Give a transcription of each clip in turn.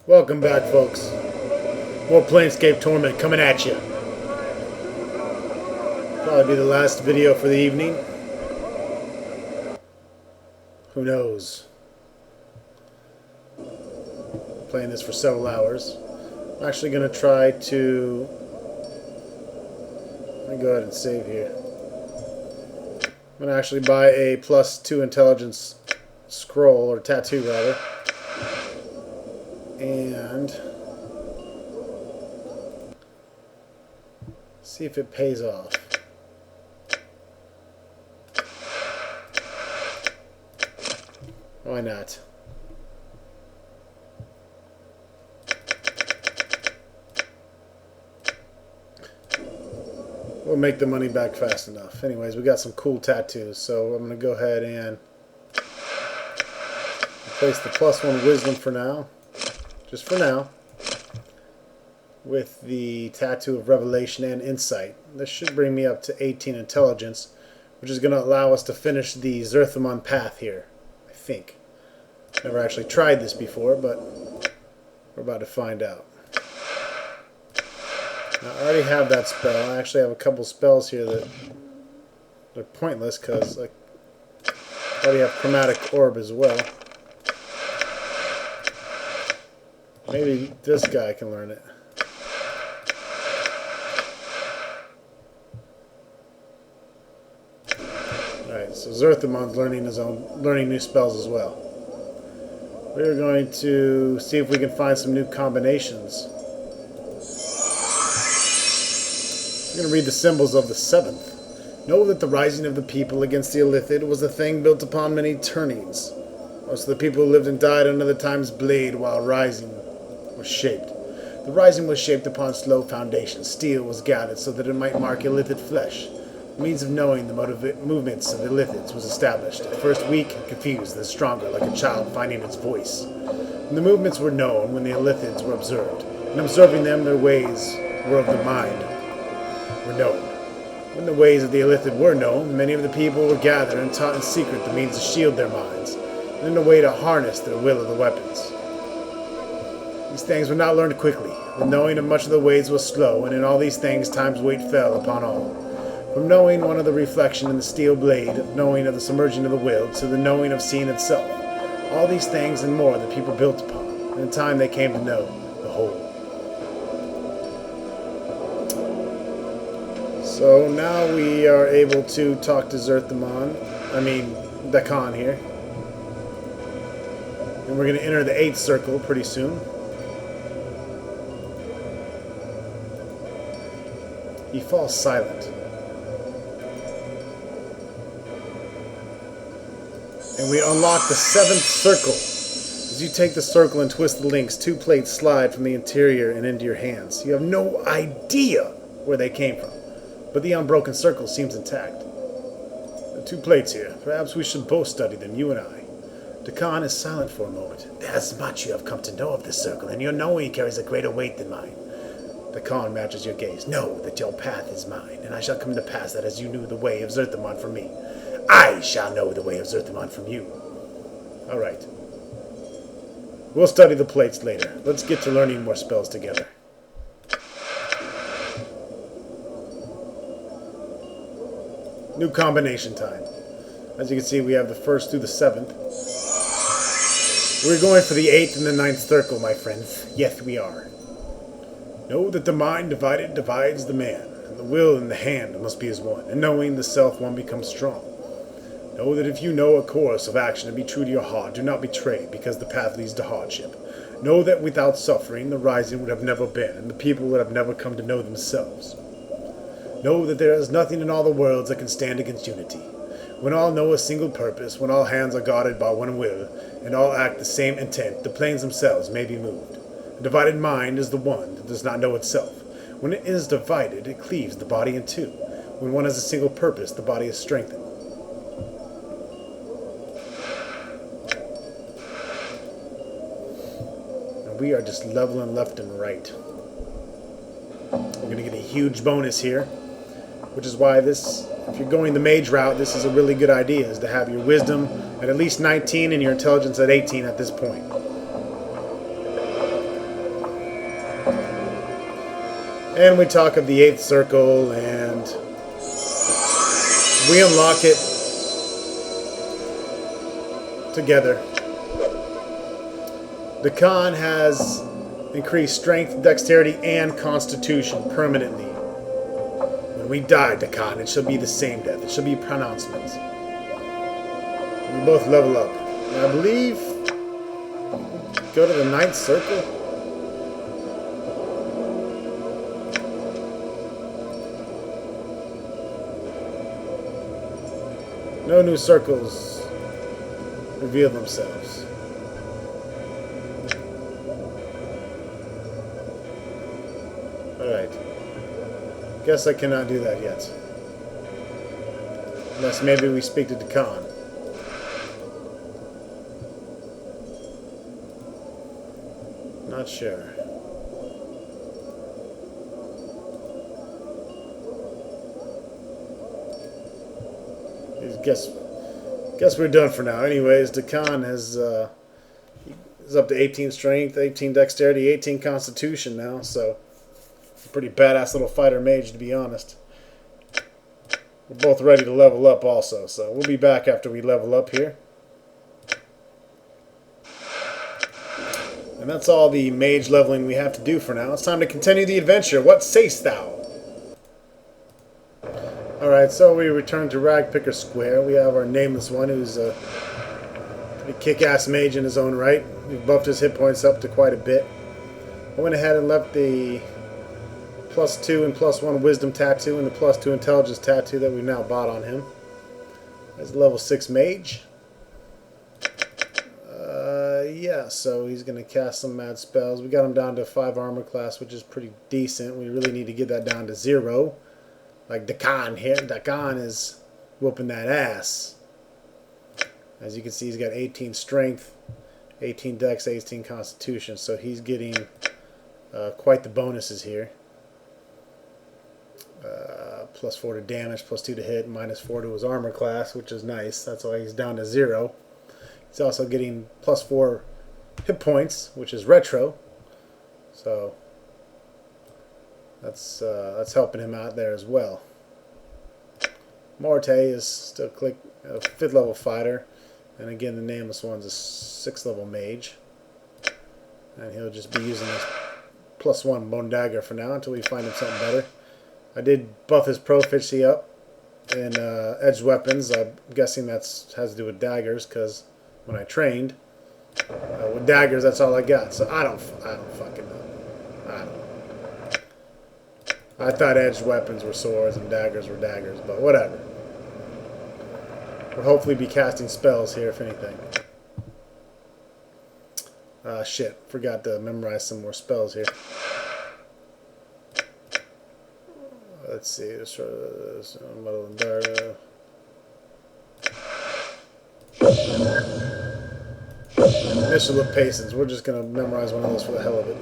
Welcome back, folks. More Planescape Torment coming at you. Probably be the last video for the evening. Who knows? Playing this for several hours. I'm actually going to try to... Let me go ahead and save here. I'm going to actually buy a +2 intelligence scroll, or tattoo rather. And see if it pays off. Why not? We'll make the money back fast enough. Anyways, we got some cool tattoos, so I'm going to go ahead and replace the +1 wisdom for now. Just for now, with the tattoo of revelation and insight. This should bring me up to 18 intelligence, which is going to allow us to finish the Zerthamon path here, I think. Never actually tried this before, but we're about to find out. Now, I already have that spell. I actually have a couple spells here that they're pointless because I already have Chromatic Orb as well. Maybe this guy can learn it. Alright, so Zerthamon's learning new spells as well. We're going to see if we can find some new combinations. I'm going to read the symbols of the 7th. Know that the rising of the people against the Illithid was a thing built upon many turnings. Most of the people who lived and died under the time's blade while rising was shaped. The rising was shaped upon slow foundations. Steel was gathered so that it might mark Illithid flesh. The means of knowing the movements of Illithids was established. At first weak and confused, then stronger, like a child finding its voice. When the movements were known, when the Illithids were observed, and observing them, their ways were of the mind were known. When the ways of the Illithid were known, many of the people were gathered and taught in secret the means to shield their minds, and in a way to harness their will of the weapons. These things were not learned quickly. The knowing of much of the ways was slow, and in all these things time's weight fell upon all. From knowing one of the reflection in the steel blade, knowing of the submerging of the will, to the knowing of seeing itself. All these things and more the people built upon, and in time they came to know the whole. So now we are able to talk to Dak'kon here. And we're going to enter the 8th circle pretty soon. He falls silent. And we unlock the 7th circle. As you take the circle and twist the links, 2 plates slide from the interior and into your hands. You have no idea where they came from, but the unbroken circle seems intact. There are 2 plates here. Perhaps we should both study them, you and I. Dak'kon is silent for a moment. There's much you have come to know of this circle, and your knowing carries a greater weight than mine. Dak'kon matches your gaze. Know that your path is mine, and I shall come to pass that as you knew the way of Zerthamon from me, I shall know the way of Zerthamon from you. Alright. We'll study the plates later. Let's get to learning more spells together. New combination time. As you can see, we have the 1st through the 7th. We're going for the 8th and the 9th circle, my friends. Yes, we are. Know that the mind divided divides the man, and the will in the hand must be as one, and knowing the self one becomes strong. Know that if you know a course of action and be true to your heart, do not betray, because the path leads to hardship. Know that without suffering, the rising would have never been, and the people would have never come to know themselves. Know that there is nothing in all the worlds that can stand against unity. When all know a single purpose, when all hands are guarded by one will, and all act the same intent, the planes themselves may be moved. A divided mind is the one that does not know itself. When it is divided, it cleaves the body in 2. When one has a single purpose, the body is strengthened. And we are just leveling left and right. We're going to get a huge bonus here, which is why this, if you're going the mage route, this is a really good idea, is to have your wisdom at least 19 and your intelligence at 18 at this point. And we talk of the 8th circle, and we unlock it together. Dak'kon has increased strength, dexterity, and constitution permanently. When we die, Dak'kon, it shall be the same death. It shall be pronouncement. We both level up. I believe go to the 9th circle. No new circles reveal themselves. Alright. Guess I cannot do that yet. Unless maybe we speak to Dak'kon. Not sure. Guess we're done for now. Anyways, Dak'kon is up to 18 strength, 18 dexterity, 18 constitution now, so a pretty badass little fighter mage, to be honest. We're both ready to level up also, so we'll be back after we level up here. And that's all the mage leveling we have to do for now. It's time to continue the adventure. What sayst thou? Alright, so we return to Ragpicker Square. We have our nameless one, who's a pretty kick-ass mage in his own right. We've buffed his hit points up to quite a bit. I went ahead and left the +2 and +1 wisdom tattoo and the +2 intelligence tattoo that we've now bought on him. As a level 6 mage. Yeah, so he's going to cast some mad spells. We got him down to 5 armor class, which is pretty decent. We really need to get that down to 0. Like Dak'kon here. Dak'kon is whooping that ass. As you can see, he's got 18 strength, 18 dex, 18 constitution. So he's getting quite the bonuses here. +4 to damage, +2 to hit, -4 to his armor class, which is nice. That's why he's down to 0. He's also getting +4 hit points, which is retro. So that's helping him out there as well. Morte is still a 5th level fighter, and again the nameless one's a 6th level mage, and he'll just be using his +1 bone dagger for now until we find him something better. I did buff his proficiency up in edged weapons. I'm guessing that has to do with daggers, because when I trained with daggers, that's all I got. So I don't fucking know. I don't know. I thought edged weapons were swords and daggers were daggers, but whatever. We'll hopefully be casting spells here, if anything. Shit, forgot to memorize some more spells here. Let's see. Mission of Patience. We're just going to memorize one of those for the hell of it.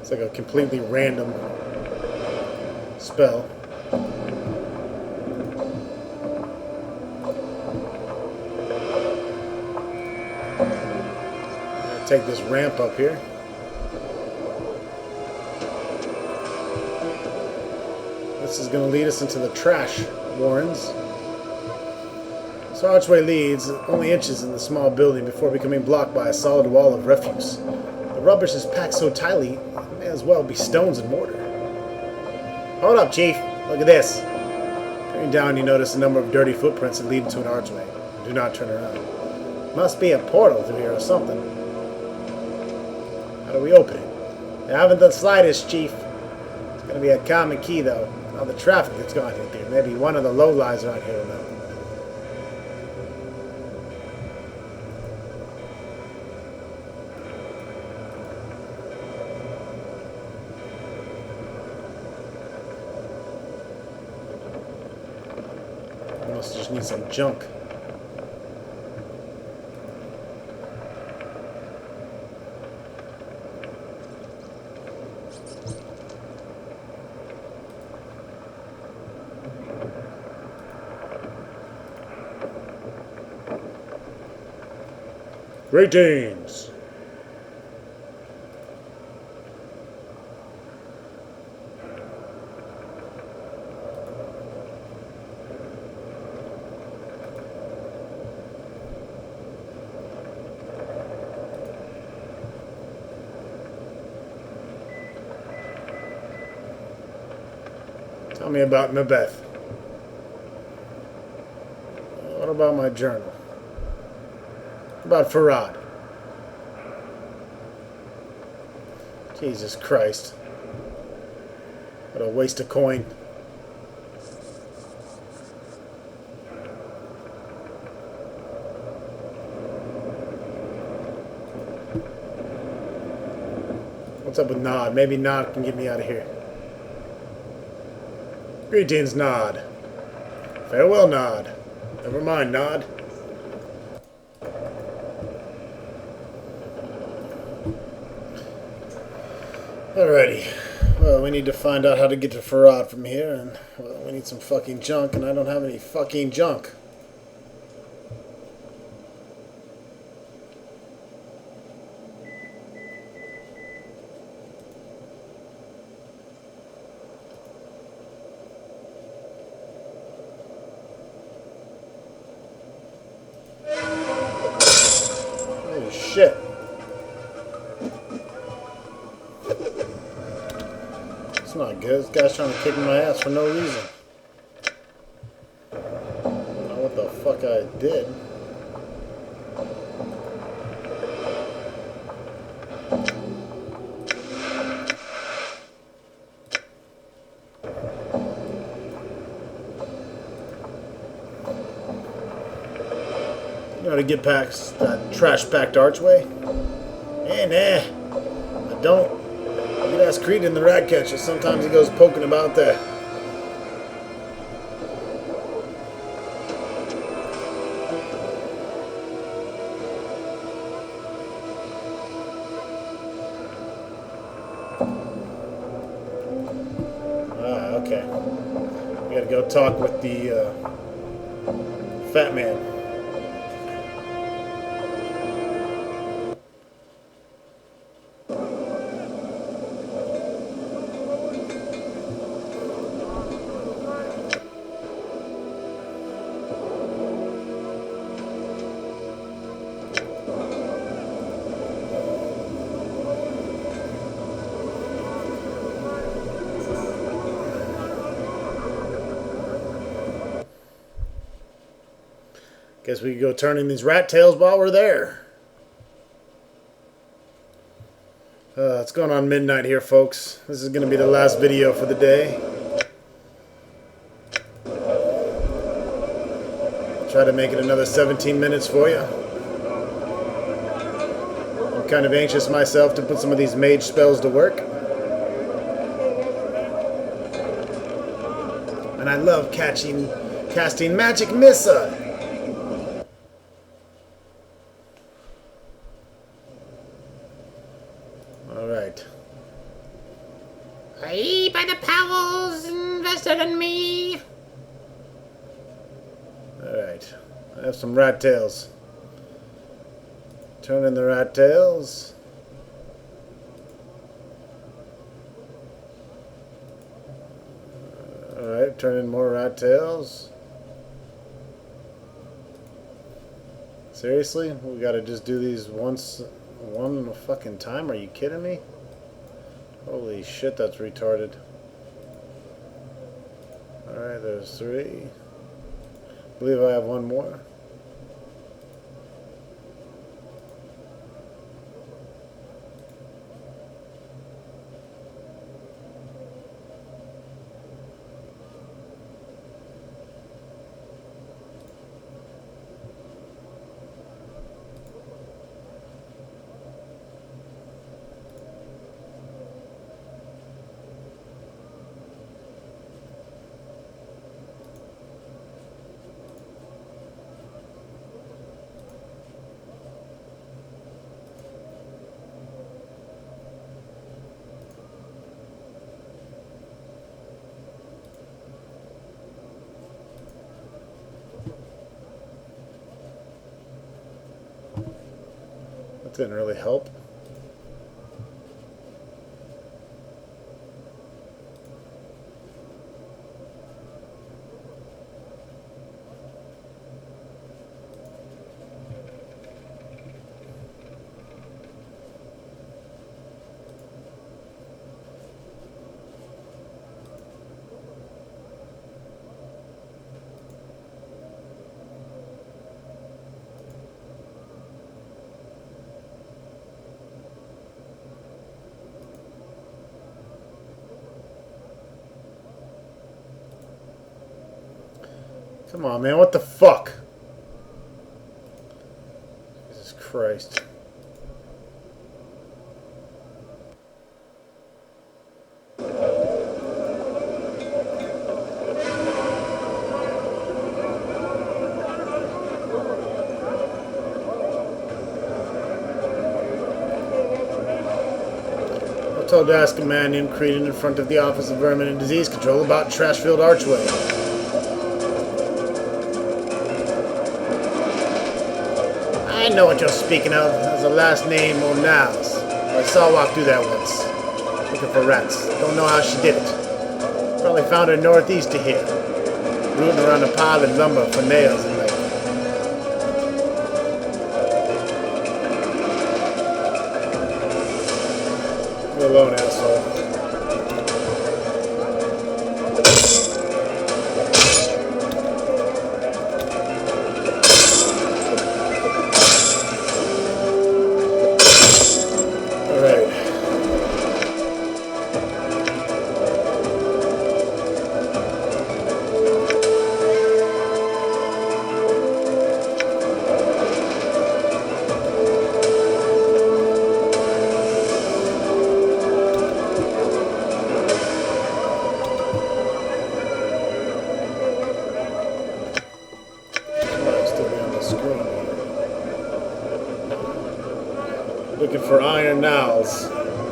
It's like a completely random spell. I'm going to take this ramp up here. This is going to lead us into the trash warrens. So archway leads only inches in the small building before becoming blocked by a solid wall of refuse. The rubbish is packed so tightly, it may as well be stones and mortar. Hold up, Chief. Look at this. Peering down, you notice a number of dirty footprints that lead into an archway. Do not turn around. Must be a portal through here or something. How do we open it? I haven't the slightest, Chief. It's going to be a common key, though. All the traffic that's gone in here. Maybe one of the lowlives around here will know. Must just need some junk. Greetings. Tell me about Mabeth. What about my journal? About Farad. Jesus Christ. What a waste of coin. What's up with Nod? Maybe Nod can get me out of here. Greetings, Nod. Farewell, Nod. Never mind, Nod. Alrighty. Well, we need to find out how to get to Farad from here, and well, we need some fucking junk, and I don't have any fucking junk. Holy shit. It's not good. This guy's trying to kick my ass for no reason. I don't know what the fuck I did. You know how to get past that trash-packed archway? Nah. I don't. You could ask Creed in the rat catcher. Sometimes he goes poking about there. Ah, okay. We gotta go talk with the fat man. Guess we could go turn in these rat tails while we're there. It's going on midnight here, folks. This is going to be the last video for the day. Try to make it another 17 minutes for you. I'm kind of anxious myself to put some of these mage spells to work. And I love casting Magic Missile. Alright. Aye, by the powers invested in me. Alright. I have some rat tails. Turn in the rat tails. Alright, turn in more rat tails. Seriously? We gotta just do these one fucking time? Are you kidding me? Holy shit, that's retarded. Alright, there's 3. I believe I have one more. That didn't really help. Come on, man. What the fuck? Jesus Christ. I told to ask a man named Creedon in front of the Office of Vermin and Disease Control about Trashfield Archway. I know what you're speaking of. There's a last name O'Nals. I saw her walk through there once, looking for rats. Don't know how she did it. Probably found her northeast of here, rooting around a pile of lumber for nails and like. Leave me alone, asshole. Looking for Iron Nowls.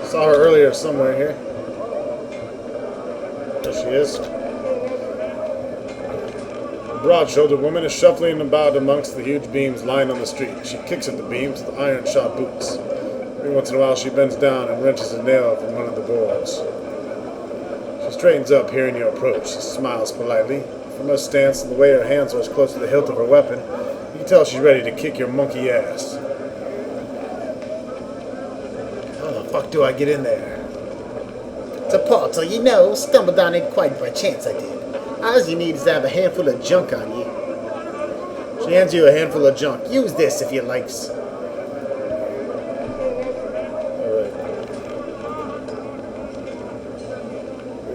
Saw her earlier somewhere here. There she is. A broad-shouldered woman is shuffling about amongst the huge beams lying on the street. She kicks at the beams with iron-shod boots. Every once in a while she bends down and wrenches a nail from one of the boards. She straightens up hearing your approach. She smiles politely. From her stance and the way her hands are as close to the hilt of her weapon, you can tell she's ready to kick your monkey ass. Fuck do I get in there? It's a portal, you know. Stumbled on it quite by chance, I did. All you need is to have a handful of junk on you. She hands you a handful of junk. Use this if you likes. Alright.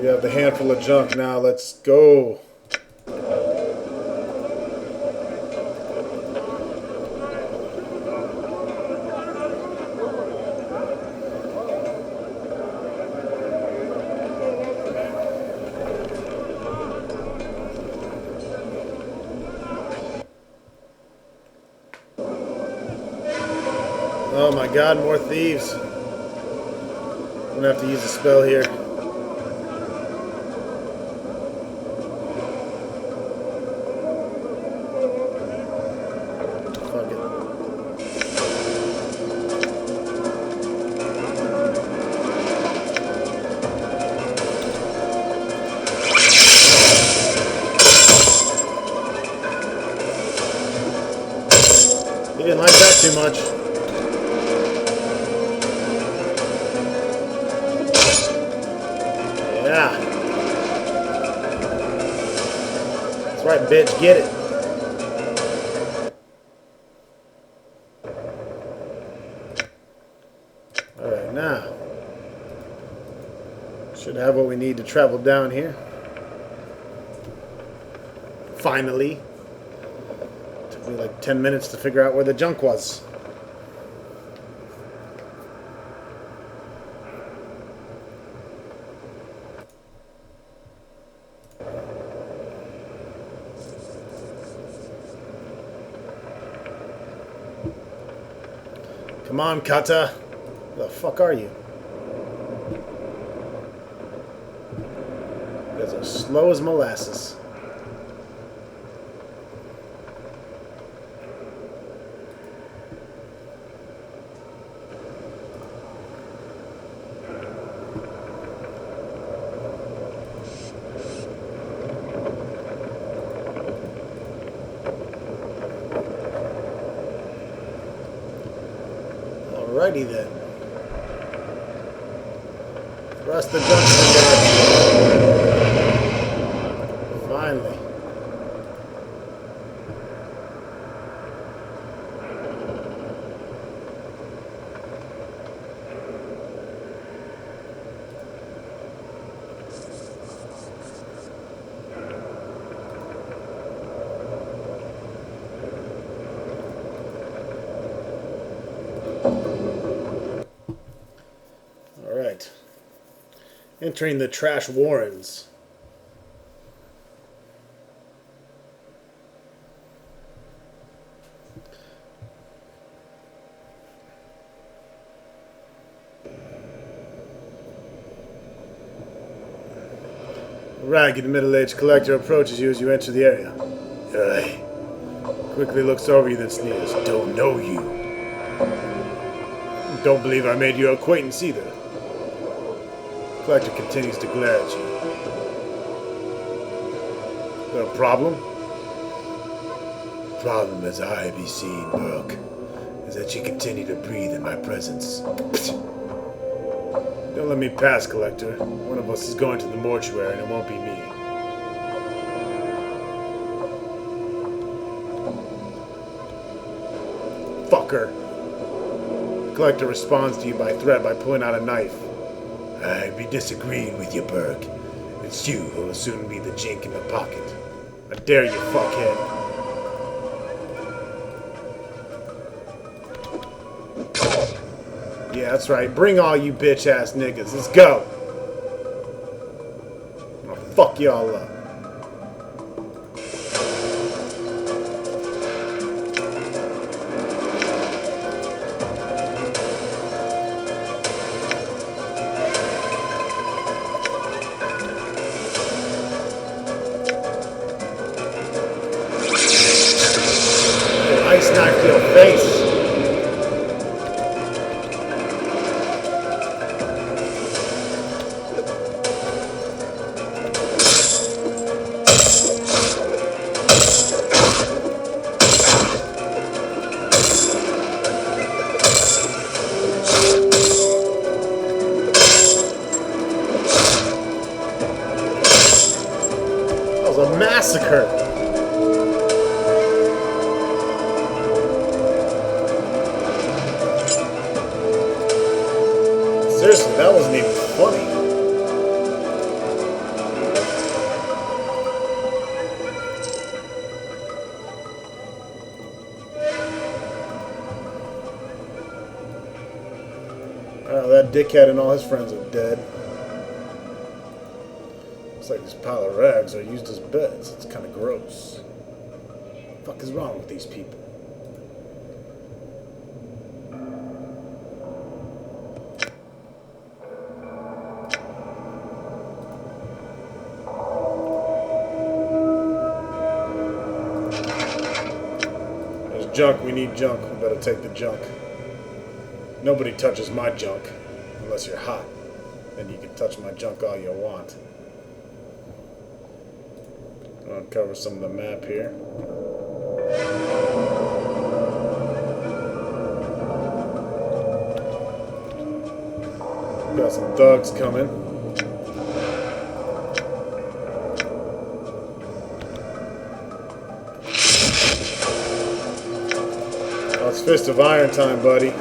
We have the handful of junk now. Let's go. Oh my god, more thieves. I'm gonna have to use a spell here. Fuck it. He didn't like that too much. Yeah. That's right, bitch. Get it. Alright, now. Should have what we need to travel down here. Finally. Took me like 10 minutes to figure out where the junk was. Come on, Kata. Where the fuck are you? You guys are slow as molasses. Alrighty then. Thrust the junction there. Finally. Entering the trash warrens. A ragged middle-aged collector approaches you as you enter the area. Aye. Quickly looks over you, then sneers. Don't know you. Don't believe I made your acquaintance either. The collector continues to glare at you. Is there a problem? Problem as I be seen, Burke, is that you continue to breathe in my presence. Don't let me pass, Collector. One of us is going to the mortuary and it won't be me. Fucker. The Collector responds to you by threat by pulling out a knife. I be disagreeing with you, Burke. It's you who will soon be the jink in the pocket. I dare you, fuckhead. Yeah, that's right. Bring all you bitch-ass niggas. Let's go. I'm gonna fuck y'all up. Ice knife to your face. That was a massacre. Seriously, that wasn't even funny. Oh, that dickhead and all his friends are dead. Looks like this pile of rags are used as beds. It's kind of gross. What the fuck is wrong with these people? Junk, we need junk. We better take the junk. Nobody touches my junk unless you're hot. Then you can touch my junk all you want. I'll uncover some of the map here. Got some thugs coming. It's Fist of Iron time, buddy.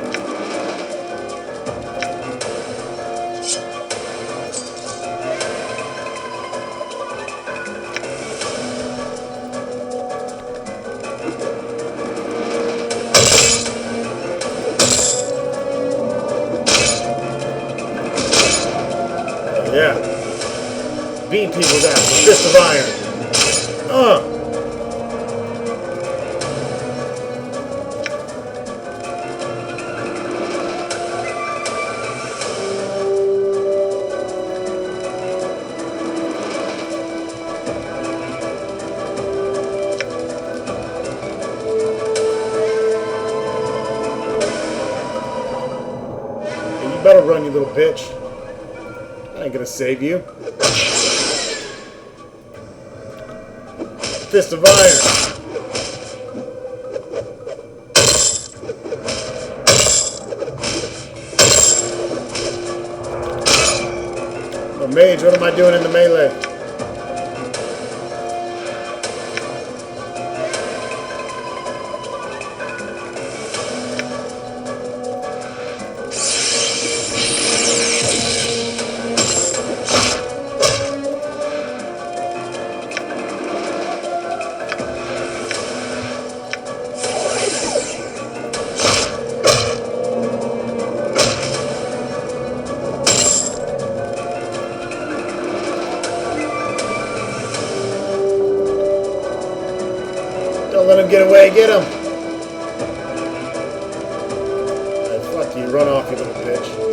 Yeah. Beat people down with Fist of Iron. You better run, you little bitch. I ain't gonna save you. Fist of Iron. Oh, mage, what am I doing in the melee? get away, get him! Alright, fuck you, run off, you little bitch.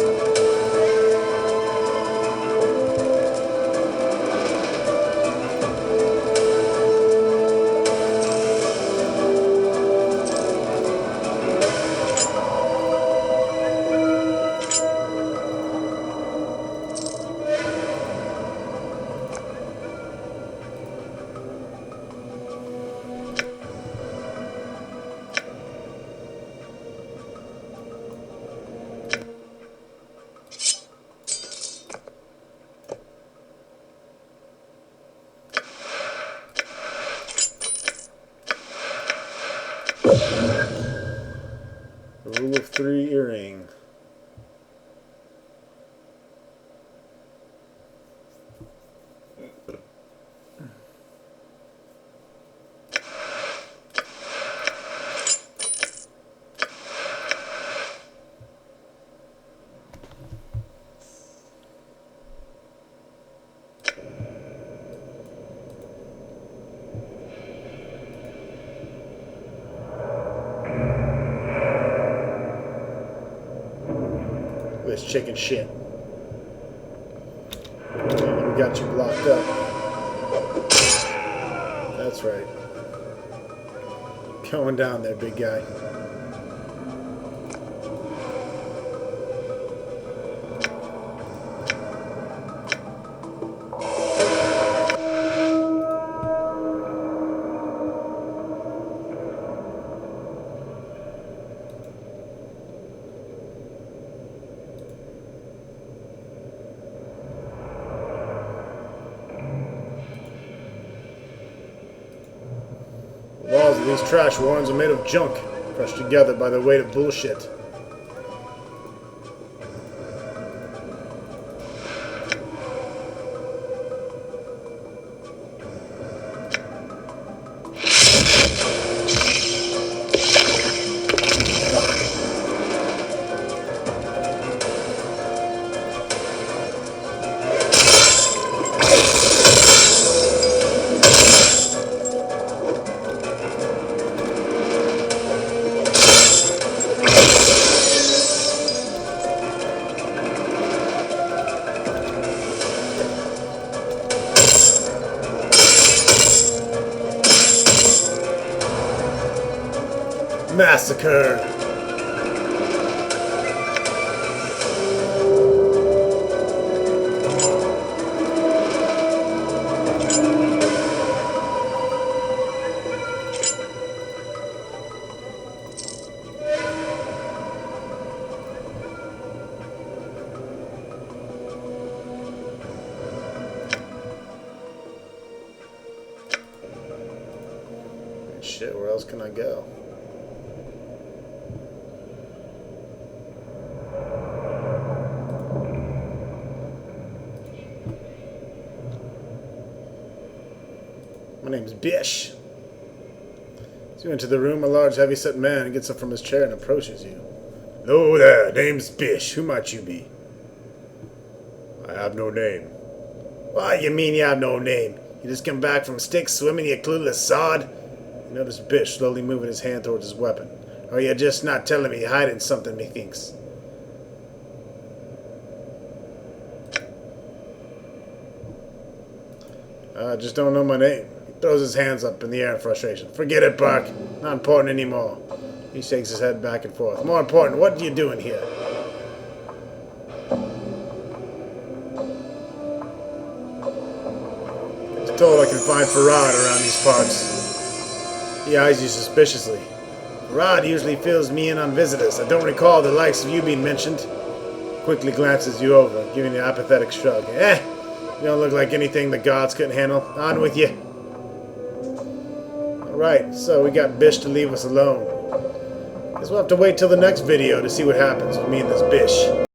Rule of 3 earring. This chicken shit. We got you blocked up. That's right. Going down there, big guy. The walls of these trash warrens are made of junk, crushed together by the weight of bullshit. Massacre! Shit, where else can I go? My name's Bish. As you enter the room, a large, heavy-set man gets up from his chair and approaches you. Hello there, name's Bish. Who might you be? I have no name. What you mean you have no name? You just come back from Styx swimming, you clueless sod? You notice Bish slowly moving his hand towards his weapon. Or you just not telling me you're hiding something, methinks. I just don't know my name. Throws his hands up in the air in frustration. Forget it, Bark. Not important anymore. He shakes his head back and forth. More important, what are you doing here? I was told I can find Farad around these parts. He eyes you suspiciously. Farad usually fills me in on visitors. I don't recall the likes of you being mentioned. Quickly glances you over, giving you an apathetic shrug. You don't look like anything the gods couldn't handle. On with you. Alright, so we got Bish to leave us alone. Guess we'll have to wait till the next video to see what happens with me and this Bish.